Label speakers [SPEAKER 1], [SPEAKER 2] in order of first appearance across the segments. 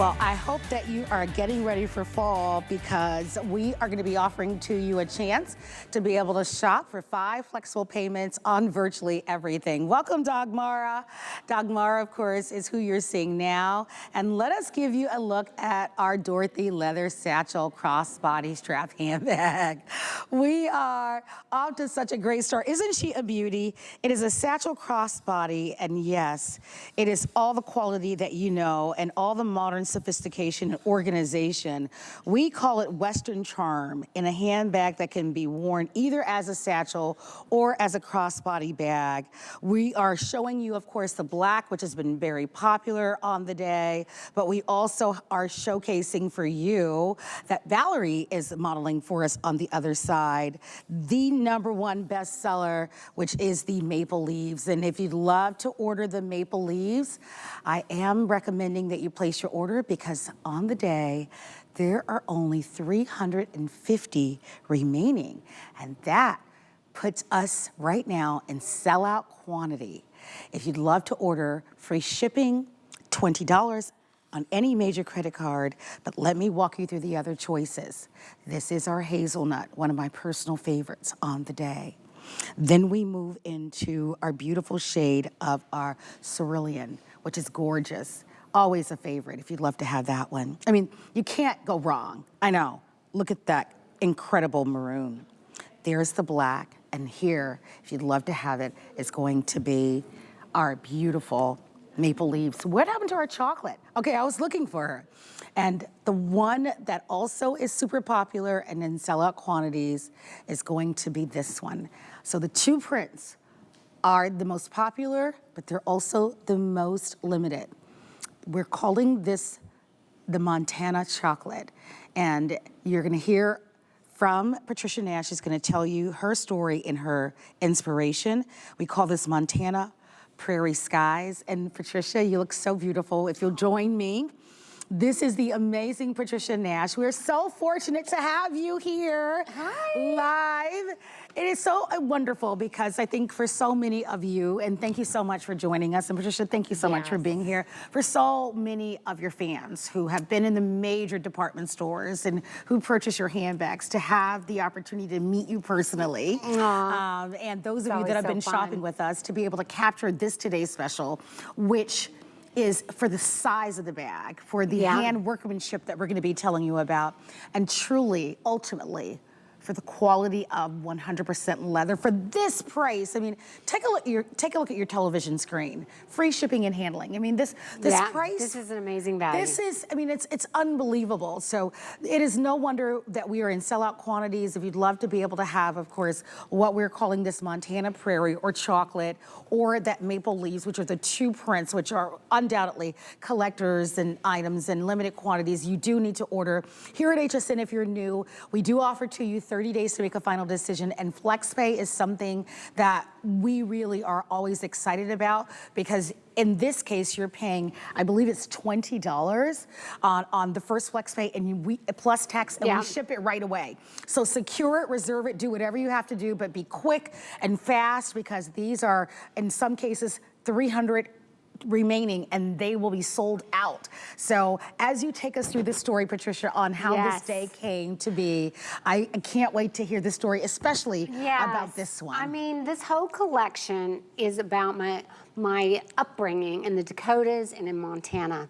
[SPEAKER 1] Well, I hope that you are getting ready for fall because we are going to be offering to you a chance to be able to shop for 5 flexible payments on virtually everything. Welcome, Dagmara. Dagmara, of course, is who you're seeing now. And let us give you a look at our Dorothy leather satchel crossbody strap handbag. We are off to such a great start. Isn't she a beauty? It is a satchel crossbody, and yes, it is all the quality that you know and all the modern sophistication and organization. We call it Western charm in a handbag that can be worn either as a satchel or as a crossbody bag. We are showing you, of course, the black, which has been very popular on the day, but we also are showcasing for you that Valerie is modeling for us on the other side, the #1 bestseller, which is the maple leaves. And if you'd love to order the maple leaves, I am recommending that you place your order because on the day, there are only 350 remaining. And that puts us right now in sellout quantity. If you'd love to order, free shipping, $20 on any major credit card, but let me walk you through the other choices. This is our hazelnut, one of my personal favorites on the day. Then we move into our beautiful shade of our cerulean, which is gorgeous. Always a favorite if you'd love to have that one. I mean, you can't go wrong. I know. Look at that incredible maroon. There's the black, and here, if you'd love to have it, is going to be our beautiful maple leaves. What happened to our chocolate? Okay, I was looking for her. And the one that also is super popular and in sellout quantities is going to be this one. So the 2 prints are the most popular, but they're also the most limited. We're calling this the Montana chocolate. And you're gonna hear from Patricia Nash. She's gonna tell you her story and her inspiration. We call this Montana Prairie Skies. And Patricia, you look so beautiful. If you'll join me, this is the amazing Patricia Nash. We're so fortunate to have you here.
[SPEAKER 2] Hi.
[SPEAKER 1] Live. It is so wonderful because I think for so many of you, and thank you so much for joining us, and Patricia, thank you so much for being here, for so many of your fans who have been in the major department stores and who purchase your handbags to have the opportunity to meet you personally. And those of you that have been shopping with us to be able to capture this today's special, which is for the size of the bag, for the hand workmanship that we're gonna be telling you about, and truly, ultimately, for the quality of 100% leather for this price. I mean, take a look at your television screen. Free shipping and handling. I mean, this price.
[SPEAKER 2] This is an amazing value.
[SPEAKER 1] This is, I mean, it's unbelievable. So it is no wonder that we are in sellout quantities. If you'd love to be able to have, of course, what we're calling this Montana Prairie or chocolate, or that maple leaves, which are the 2 prints, which are undoubtedly collectors and items in limited quantities, you do need to order. Here at HSN, if you're new, we do offer to you 30 days to make a final decision, and FlexPay is something that we really are always excited about because in this case, you're paying, I believe it's $20 on the first FlexPay, and we plus tax, and we ship it right away. So secure it, reserve it, do whatever you have to do, but be quick and fast because these are, in some cases, 300 remaining and they will be sold out. So as you take us through this story, Patricia, on how this day came to be, I can't wait to hear the story, especially about this one.
[SPEAKER 2] I mean, this whole collection is about my upbringing in the Dakotas and in Montana.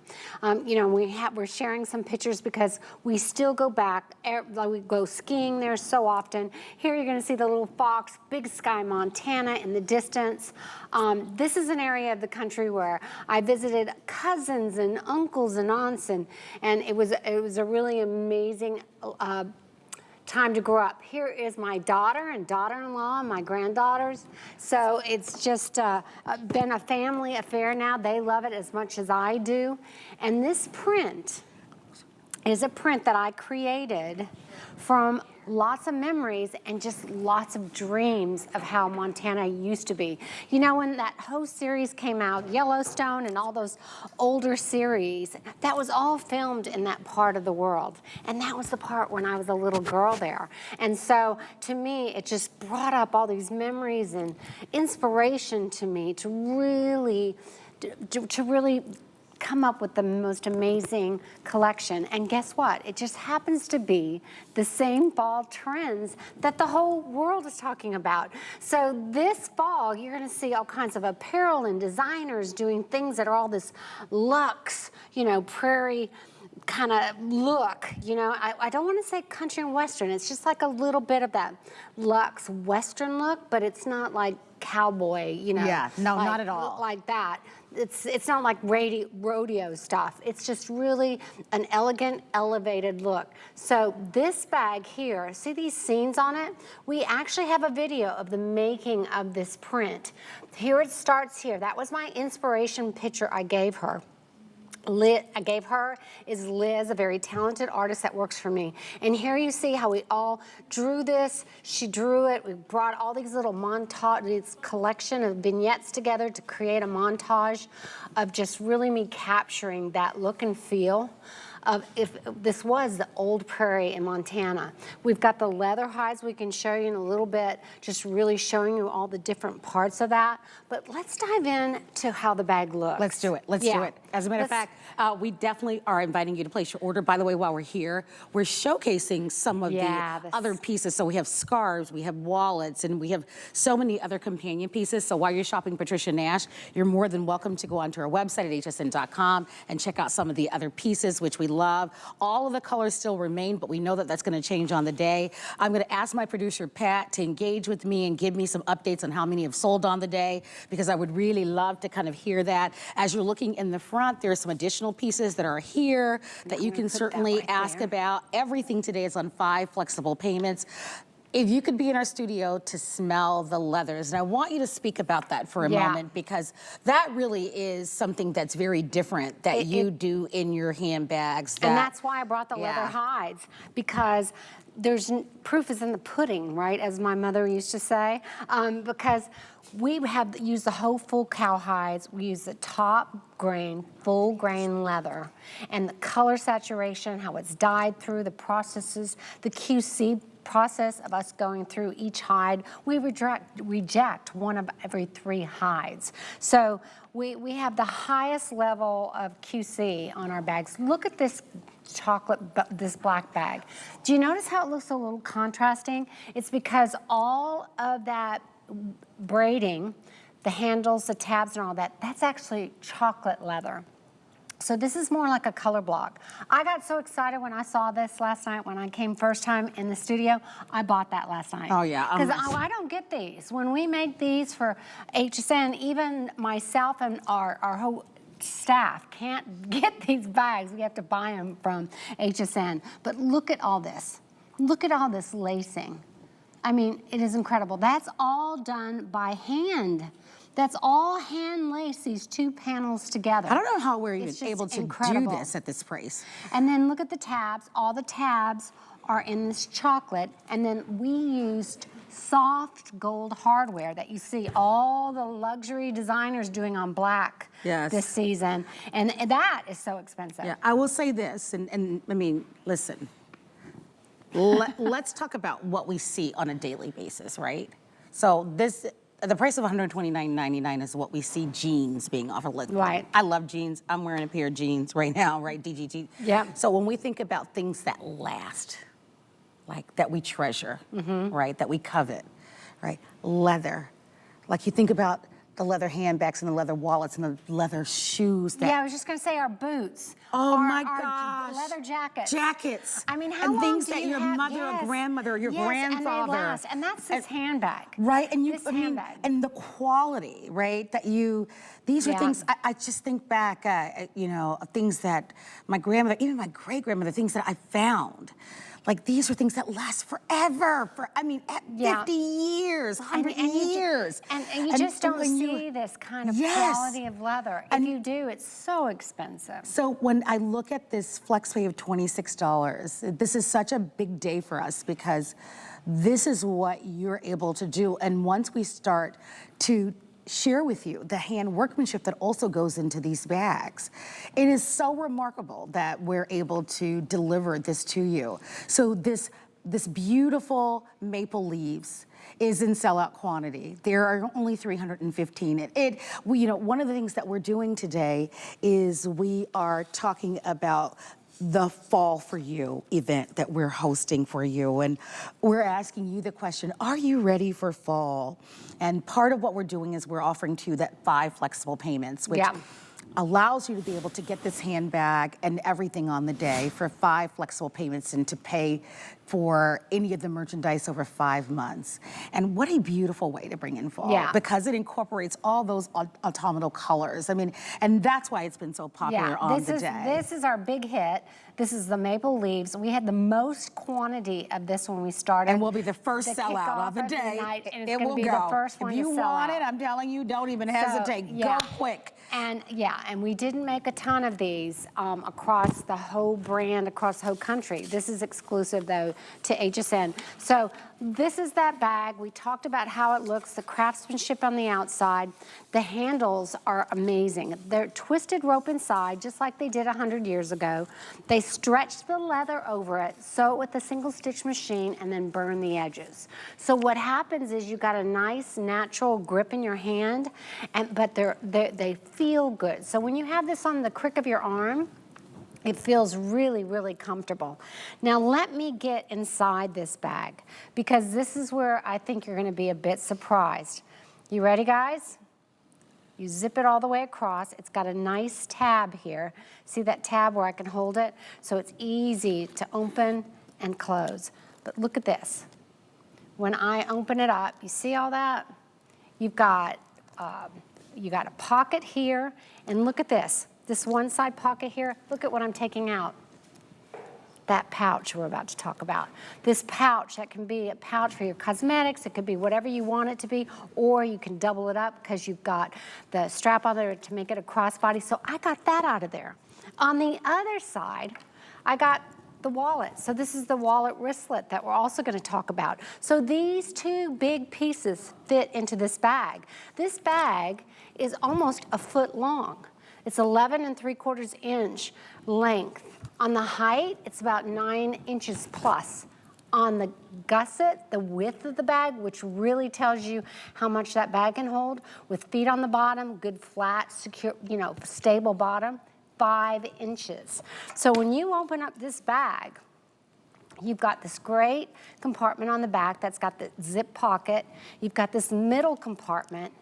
[SPEAKER 2] You know, we're sharing some pictures because we still go back, we go skiing there so often. Here you're gonna see the little fox, Big Sky, Montana in the distance. This is an area of the country where I visited cousins and uncles and aunts, and it was a really amazing time to grow up. Here is my daughter and daughter-in-law and my granddaughters. So it's just been a family affair now. They love it as much as I do. And this print is a print that I created from lots of memories and just lots of dreams of how Montana used to be. You know, when that whole series came out, Yellowstone and all those older series, that was all filmed in that part of the world. And that was the part when I was a little girl there. And so to me, it just brought up all these memories and inspiration to me to really come up with the most amazing collection. And guess what? It just happens to be the same fall trends that the whole world is talking about. So this fall, you're gonna see all kinds of apparel and designers doing things that are all this luxe, you know, prairie kind of look, you know. I don't want to say country and western. It's just like a little bit of that luxe western look, but it's not like cowboy, you know.
[SPEAKER 1] Yeah, no,
[SPEAKER 2] like,
[SPEAKER 1] not at all.
[SPEAKER 2] Like that. It's not like rodeo stuff. It's just really an elegant, elevated look. So this bag here, see these scenes on it? We actually have a video of the making of this print. Here it starts here. That was my inspiration picture I gave her. Is Liz, a very talented artist that works for me. And here you see how we all drew this. She drew it. We brought all these little montage, this collection of vignettes together to create a montage of just really me capturing that look and feel of if this was the old prairie in Montana. We've got the leather hides we can show you in a little bit, just really showing you all the different parts of that. But let's dive in to how the bag looks.
[SPEAKER 1] Let's do it. Let's do it. As a matter of fact, we definitely are inviting you to place your order. By the way, while we're here, we're showcasing some of the other pieces. So we have scarves, we have wallets, and we have so many other companion pieces. So while you're shopping Patricia Nash, you're more than welcome to go onto our website at hsn.com and check out some of the other pieces, which we love. All of the colors still remain, but we know that that's going to change on the day. I'm going to ask my producer, Pat, to engage with me and give me some updates on how many have sold on the day, because I would really love to kind of hear that. As you're looking in the front, there are some additional pieces that are here that you can certainly ask about. Everything today is on 5 flexible payments. If you could be in our studio to smell the leathers, and I want you to speak about that for a moment, because that really is something that's very different that you do in your handbags.
[SPEAKER 2] And that's why I brought the leather hides, because there's proof is in the pudding, right, as my mother used to say, because we have used the whole full cow hides. We use the top grain, full grain leather, and the color saturation, how it's dyed through the processes, the QC process of us going through each hide. We reject one of every 3 hides. So we have the highest level of QC on our bags. Look at this this black bag. Do you notice how it looks a little contrasting? It's because all of that braiding, the handles, the tabs and all that, that's actually chocolate leather. So this is more like a color block. I got so excited when I saw this last night when I came first time in the studio. I bought that last night.
[SPEAKER 1] Oh yeah.
[SPEAKER 2] Because I don't get these. When we make these for HSN, even myself and our whole staff can't get these bags. We have to buy them from HSN. But look at all this. Look at all this lacing. I mean, it is incredible. That's all done by hand. That's all hand laced, these 2 panels together.
[SPEAKER 1] I don't know how we're even able to do this at this price.
[SPEAKER 2] And then look at the tabs. All the tabs are in this chocolate. And then we used soft gold hardware that you see all the luxury designers doing on black this season. And that is so expensive.
[SPEAKER 1] Yeah, I will say this, and I mean, listen, let's talk about what we see on a daily basis, right? So the price of $129.99 is what we see jeans being offered.
[SPEAKER 2] Right.
[SPEAKER 1] I love jeans. I'm wearing a pair of jeans right now, right? DGT.
[SPEAKER 2] Yeah.
[SPEAKER 1] So when we think about things that last, like that we treasure, right? That we covet, right? Leather. Like you think about the leather handbags and the leather wallets and the leather shoes.
[SPEAKER 2] I was just going to say our boots.
[SPEAKER 1] Oh my
[SPEAKER 2] our
[SPEAKER 1] gosh.
[SPEAKER 2] Leather jackets.
[SPEAKER 1] Jackets.
[SPEAKER 2] I mean, how
[SPEAKER 1] and
[SPEAKER 2] long
[SPEAKER 1] things
[SPEAKER 2] do
[SPEAKER 1] that
[SPEAKER 2] you
[SPEAKER 1] your
[SPEAKER 2] have?
[SPEAKER 1] mother or grandmother or your grandfather.
[SPEAKER 2] And they last. And that's this handbag.
[SPEAKER 1] Right, and
[SPEAKER 2] this handbag.
[SPEAKER 1] And the quality, right? That these are things. I just think back, you know, of things that my grandmother, even my great grandmother, things that I found. Like these are things that last forever. 50 years, 100 years.
[SPEAKER 2] And you just don't see this kind of quality of leather. If you do, it's so expensive.
[SPEAKER 1] So when I look at this flex pay of $26, this is such a big day for us because this is what you're able to do. And once we start to share with you the hand workmanship that also goes into these bags. It is so remarkable that we're able to deliver this to you. So this this beautiful maple leaves is in sellout quantity. There are only 315. One of the things that we're doing today is we are talking about the Fall for You event that we're hosting for you. And we're asking you the question, are you ready for fall? And part of what we're doing is we're offering to you that 5 flexible payments, which allows you to be able to get this handbag and everything on the day for 5 flexible payments and to pay for any of the merchandise over 5 months. And what a beautiful way to bring in fall, because it incorporates all those autumnal colors. I mean, and that's why it's been so popular on the day.
[SPEAKER 2] This is our big hit. This is the maple leaves. We had the most quantity of this when we started.
[SPEAKER 1] And we'll be the first sellout of the day. It will go. If you want it, I'm telling you, don't even hesitate. Go quick.
[SPEAKER 2] And and we didn't make a ton of these across the whole brand, across the whole country. This is exclusive though to HSN. So this is that bag. We talked about how it looks, the craftsmanship on the outside. The handles are amazing. They're twisted rope inside, just like they did 100 years ago. They stretch the leather over it, sew it with a single stitch machine, and then burn the edges. So what happens is you got a nice natural grip in your hand, but they feel good. So when you have this on the crick of your arm, it feels really, really comfortable. Now let me get inside this bag, because this is where I think you're gonna be a bit surprised. You ready, guys? You zip it all the way across. It's got a nice tab here. See that tab where I can hold it? So it's easy to open and close. But look at this. When I open it up, you see all that? You've got a pocket here, and look at this. This one side pocket here, look at what I'm taking out. That pouch we're about to talk about. This pouch, that can be a pouch for your cosmetics, it could be whatever you want it to be, or you can double it up because you've got the strap on there to make it a crossbody. So I got that out of there. On the other side, I got the wallet. So this is the wallet wristlet that we're also going to talk about. So these 2 big pieces fit into this bag. This bag is almost a foot long. It's 11 3/4 inch length. On the height, it's about 9 inches plus. On the gusset, the width of the bag, which really tells you how much that bag can hold, with feet on the bottom, good flat, secure, stable bottom, 5 inches. So when you open up this bag, you've got this great compartment on the back that's got the zip pocket. You've got this middle compartment.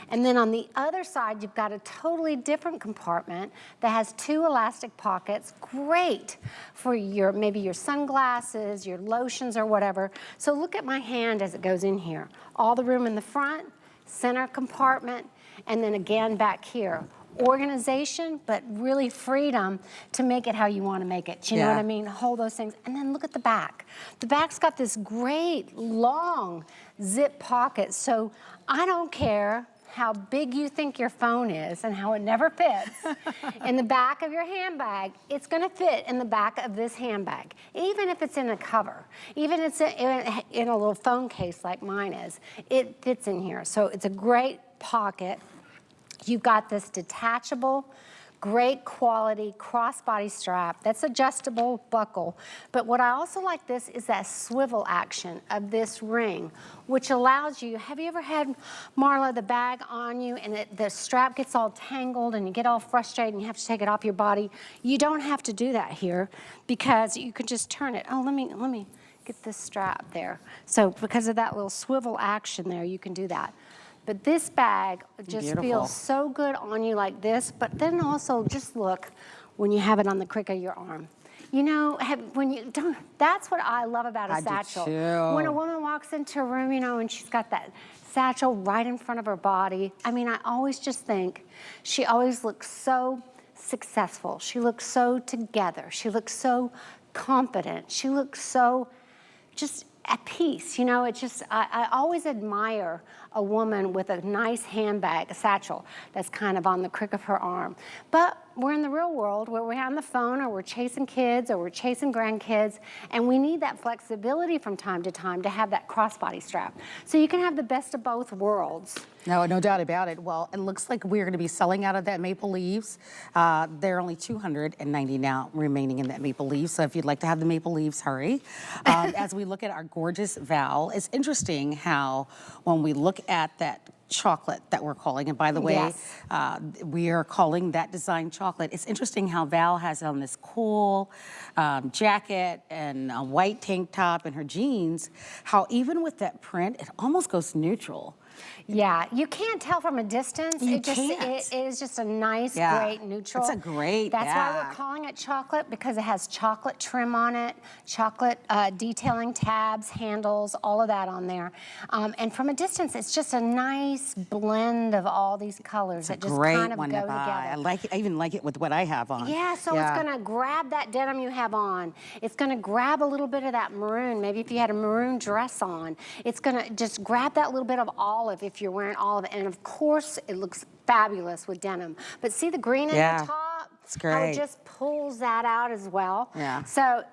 [SPEAKER 2] And then on the other side, you've got a totally different compartment that has 2 elastic pockets. Great for maybe your sunglasses, your lotions or whatever. So look at my hand as it goes in here. All the room in the front, center compartment, and then again back here. Organization, but really freedom to make it how you want to make it. Do you know what I mean? Hold those things. And then look at the back. The back's got this great long zip pocket. So I don't care how big you think your phone is and how it never fits in the back of your handbag, it's gonna fit in the back of this handbag. Even if it's in a cover, even if it's in a little phone case like mine is, it fits in here. So it's a great pocket. You've got this detachable, great quality crossbody strap that's adjustable buckle. But what I also like this is that swivel action of this ring, which allows you, have you ever had, Marla, the bag on you and the strap gets all tangled and you get all frustrated and you have to take it off your body? You don't have to do that here because you can just turn it. Oh, let me get this strap there. So because of that little swivel action there, you can do that. But this bag just feels so good on you like this, but then also just look when you have it on the crick of your arm. You know, that's what I love about a satchel. When a woman walks into a room, and she's got that satchel right in front of her body, I mean, I always just think she always looks so successful. She looks so together. She looks so confident. She looks so just at peace. It's just, I always admire a woman with a nice handbag, a satchel, that's kind of on the crick of her arm. But we're in the real world where we're on the phone or we're chasing kids or we're chasing grandkids, and we need that flexibility from time to time to have that crossbody strap. So you can have the best of both worlds.
[SPEAKER 1] No doubt about it. Well, it looks like we're going to be selling out of that maple leaves. There are only 290 now remaining in that maple leaves. So if you'd like to have the maple leaves, hurry. As we look at our gorgeous Val, it's interesting how when we look at that chocolate that we're calling, and by the way,
[SPEAKER 2] Yes.
[SPEAKER 1] we are calling that design chocolate. It's interesting how Val has on this cool jacket and a white tank top and her jeans, how even with that print, it almost goes neutral.
[SPEAKER 2] Yeah, you can't tell from a distance.
[SPEAKER 1] You
[SPEAKER 2] It
[SPEAKER 1] can't.
[SPEAKER 2] is just a nice,
[SPEAKER 1] Yeah.
[SPEAKER 2] great neutral.
[SPEAKER 1] It's a great
[SPEAKER 2] That's why
[SPEAKER 1] bag.
[SPEAKER 2] we're calling it chocolate, because it has chocolate trim on it, chocolate detailing tabs, handles, all of that on there. And from a distance, it's just a nice blend of all these colors that just
[SPEAKER 1] Great
[SPEAKER 2] kind of
[SPEAKER 1] one
[SPEAKER 2] go
[SPEAKER 1] to buy.
[SPEAKER 2] together.
[SPEAKER 1] I like it. I even like it with what I have on.
[SPEAKER 2] Yeah, so it's gonna grab that denim you have on. It's gonna grab a little bit of that maroon, maybe if you had a maroon dress on. It's gonna just grab that little bit of olive if you're wearing olive. And of course, it looks fabulous with denim. But see the green at the top?
[SPEAKER 1] It's
[SPEAKER 2] How it
[SPEAKER 1] great.
[SPEAKER 2] just pulls that out as well.
[SPEAKER 1] Yeah.
[SPEAKER 2] So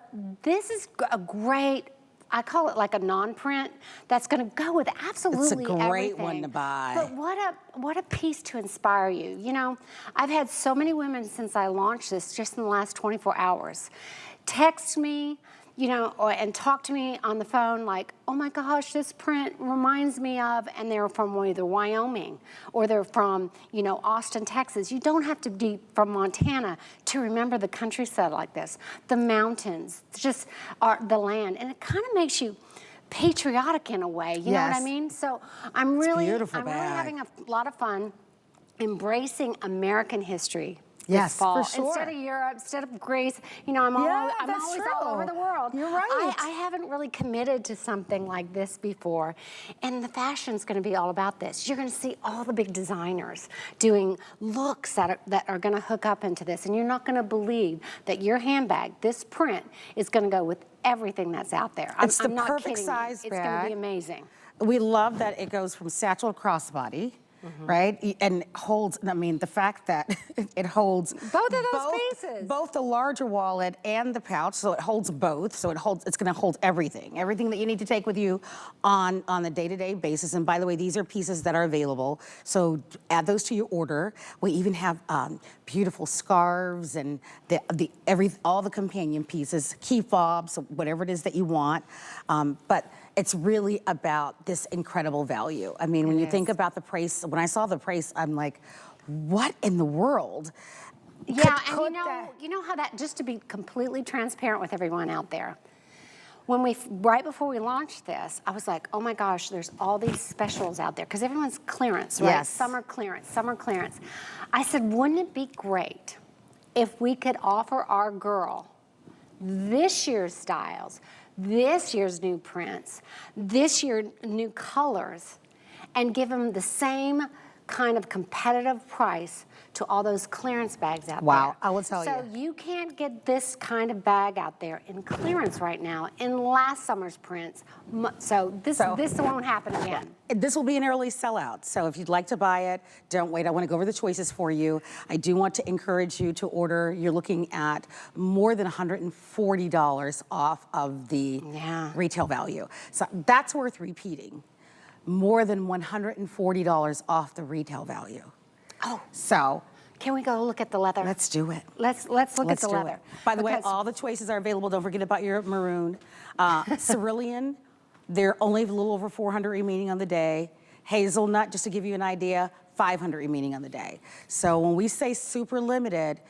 [SPEAKER 2] this is a great, I call it like a non-print that's going to go with absolutely
[SPEAKER 1] great
[SPEAKER 2] everything.
[SPEAKER 1] one to buy.
[SPEAKER 2] But what a piece to inspire you. You know, I've had so many women since I launched this just in the last 24 hours text me, you know, and talk to me on the phone like, oh my gosh, this print reminds me of, and they're from either Wyoming or they're from, you know, Austin, Texas. You don't have to be from Montana to remember the countryside like this. The mountains, just the land, and it kind of makes you patriotic in a way, you know what I mean? So I'm really having a lot of fun embracing American history.
[SPEAKER 1] Yes,
[SPEAKER 2] this fall.
[SPEAKER 1] for sure.
[SPEAKER 2] Instead of Europe, instead of Greece, you know, I'm always all over the world.
[SPEAKER 1] You're right.
[SPEAKER 2] I haven't really committed to something like this before, and the fashion's going to be all about this. You're going to see all the big designers doing looks that are going to hook up into this, and you're not going to believe that your handbag, this print, is going to go with everything that's out there.
[SPEAKER 1] It's the
[SPEAKER 2] I'm not
[SPEAKER 1] perfect
[SPEAKER 2] kidding
[SPEAKER 1] size
[SPEAKER 2] you.
[SPEAKER 1] bag.
[SPEAKER 2] It's going to be amazing.
[SPEAKER 1] We love that it goes from satchel to crossbody. Right? And holds, I mean, the fact that it holds
[SPEAKER 2] both of those pieces.
[SPEAKER 1] Both the larger wallet and the pouch, so it holds both. So it's gonna hold everything that you need to take with you on the day-to-day basis. And by the way, these are pieces that are available. So add those to your order. We even have beautiful scarves and all the companion pieces, key fobs, whatever it is that you want. But it's really about this incredible value. I mean, when you think about the price, when I saw the price, I'm like, what in the world?
[SPEAKER 2] Yeah, and you know how that, just to be completely transparent with everyone out there, right before we launched this, I was like, oh my gosh, there's all these specials out there, because everyone's clearance, right?
[SPEAKER 1] Yes.
[SPEAKER 2] Summer clearance, summer clearance. I said, wouldn't it be great if we could offer our girl this year's styles, this year's new prints, this year's new colors, and give them the same kind of competitive price to all those clearance bags out there.
[SPEAKER 1] Wow, I will tell you.
[SPEAKER 2] So you can't get this kind of bag out there in clearance right now in last summer's prints. So this won't happen again.
[SPEAKER 1] This will be an early sellout, so if you'd like to buy it, don't wait. I want to go over the choices for you. I do want to encourage you to order. You're looking at more than $140 off of the retail value. So that's worth repeating. More than $140 off the retail value. Oh, so
[SPEAKER 2] can we go look at the leather?
[SPEAKER 1] let's do it.
[SPEAKER 2] Let's look at the leather.
[SPEAKER 1] By the way, all the choices are available. Don't forget about your maroon. Cerulean, there are only a little over 400 remaining on the day. Hazelnut, just to give you an idea, 500 remaining on the day. So when we say super limited,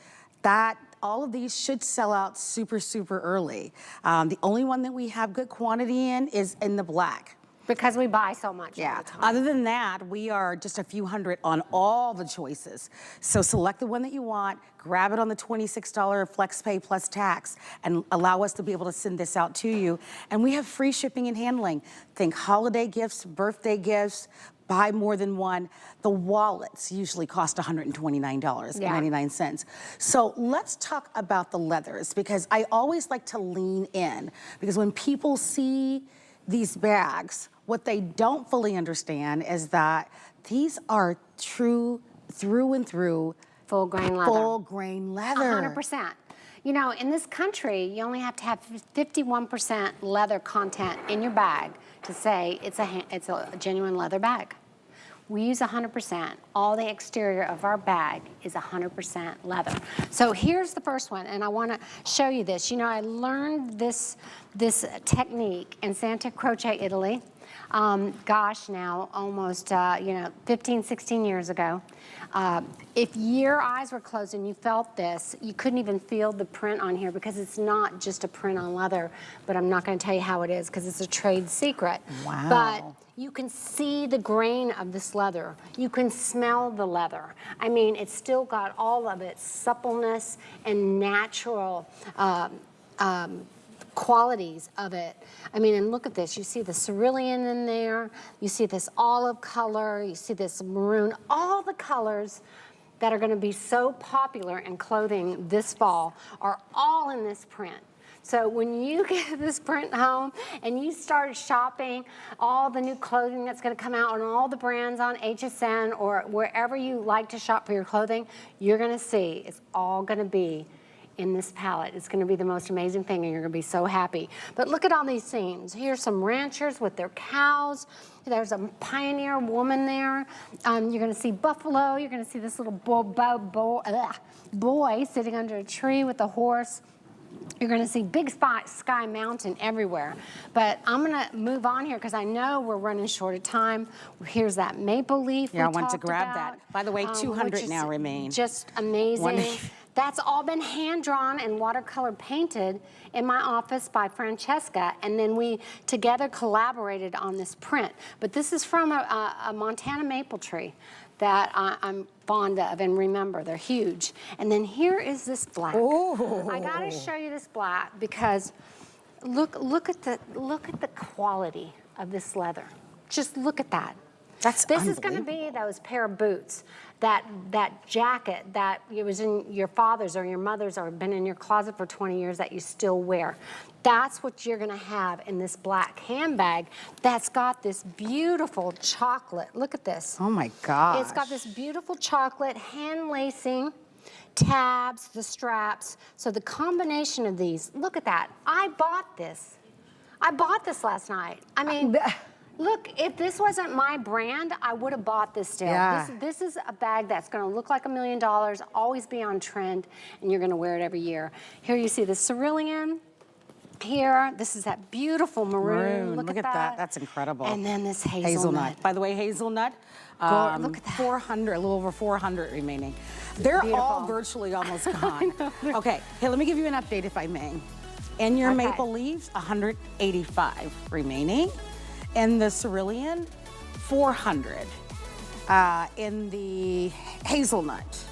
[SPEAKER 1] all of these should sell out super, super early. The only one that we have good quantity in is in the black.
[SPEAKER 2] Because we buy so much all the time.
[SPEAKER 1] Other than that, we are just a few hundred on all the choices. So select the one that you want, grab it on the $26 flex pay plus tax, and allow us to be able to send this out to you. And we have free shipping and handling. Think holiday gifts, birthday gifts, buy more than one. The wallets usually cost $129.99. So let's talk about the leathers, because I always like to lean in, because when people see these bags, what they don't fully understand is that these are true through and through
[SPEAKER 2] Full grain leather.
[SPEAKER 1] Full grain leather.
[SPEAKER 2] 100%. You know, in this country, you only have to have 51% leather content in your bag to say it's a genuine leather bag. We use 100%. All the exterior of our bag is 100% leather. So here's the first one, and I want to show you this. You know, I learned this technique in Santa Croce, Italy. Gosh, now almost 15, 16 years ago. If your eyes were closed and you felt this, you couldn't even feel the print on here because it's not just a print on leather, but I'm not going to tell you how it is because it's a trade secret.
[SPEAKER 1] Wow.
[SPEAKER 2] But you can see the grain of this leather. You can smell the leather. I mean, it's still got all of its suppleness and natural qualities of it. I mean, and look at this. You see the cerulean in there. You see this olive color. You see this maroon. All the colors that are going to be so popular in clothing this fall are all in this print. So when you get this print home and you start shopping all the new clothing that's going to come out on all the brands on HSN or wherever you like to shop for your clothing, you're going to see it's all going to be in this palette. It's going to be the most amazing thing and you're going to be so happy. But look at all these scenes. Here's some ranchers with their cows. There's a pioneer woman there. You're going to see buffalo. You're going to see this little boy sitting under a tree with a horse. You're going to see Big Sky Mountain everywhere. But I'm going to move on here because I know we're running short of time. Here's that maple leaf.
[SPEAKER 1] Yeah,
[SPEAKER 2] we
[SPEAKER 1] I want to
[SPEAKER 2] talked
[SPEAKER 1] grab
[SPEAKER 2] about,
[SPEAKER 1] that. By the way, 200 now remain.
[SPEAKER 2] Just amazing. That's all been hand-drawn and watercolor painted in my office by Francesca, and then we together collaborated on this print. But this is from a Montana maple tree that I'm fond of, and remember, they're huge. And then here is this black.
[SPEAKER 1] Oh.
[SPEAKER 2] I gotta show you this black because look at the quality of this leather. Just look at that. This is going to be those pair of boots, that jacket that it was in your father's or your mother's or been in your closet for 20 years that you still wear. That's what you're going to have in this black handbag that's got this beautiful chocolate. Look at this.
[SPEAKER 1] Oh my gosh.
[SPEAKER 2] It's got this beautiful chocolate hand lacing, tabs, the straps. So the combination of these, look at that. I bought this. I bought this last night. I mean, look, if this wasn't my brand, I would have bought this still.
[SPEAKER 1] Yeah.
[SPEAKER 2] This is a bag that's going to look like $1 million, always be on trend, and you're going to wear it every year. Here you see the cerulean. Here, this is that beautiful maroon. Look at that.
[SPEAKER 1] That's incredible.
[SPEAKER 2] And then this hazelnut.
[SPEAKER 1] By the way, hazelnut,
[SPEAKER 2] look at that.
[SPEAKER 1] 400, a little over 400 remaining. They're all virtually almost gone. Okay, hey, let me give you an update if I may. In your maple leaves, 185 remaining. In the cerulean, 400. In the hazelnut,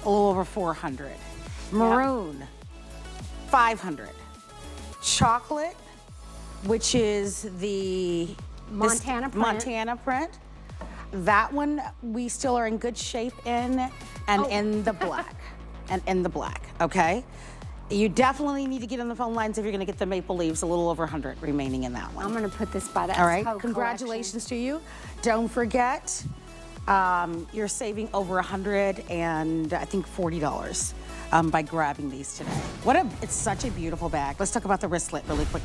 [SPEAKER 1] a little over 400. Maroon, 500. Chocolate, which is the
[SPEAKER 2] Montana print.
[SPEAKER 1] That one we still are in good shape in, and in the black, okay? You definitely need to get on the phone lines if you're going to get the maple leaves, a little over 100 remaining in that one.
[SPEAKER 2] I'm going to put this by that.
[SPEAKER 1] All right, congratulations to you. Don't forget, you're saving over 100 and I think $40 by grabbing these today. It's such a beautiful bag. Let's talk about the wristlet really quick.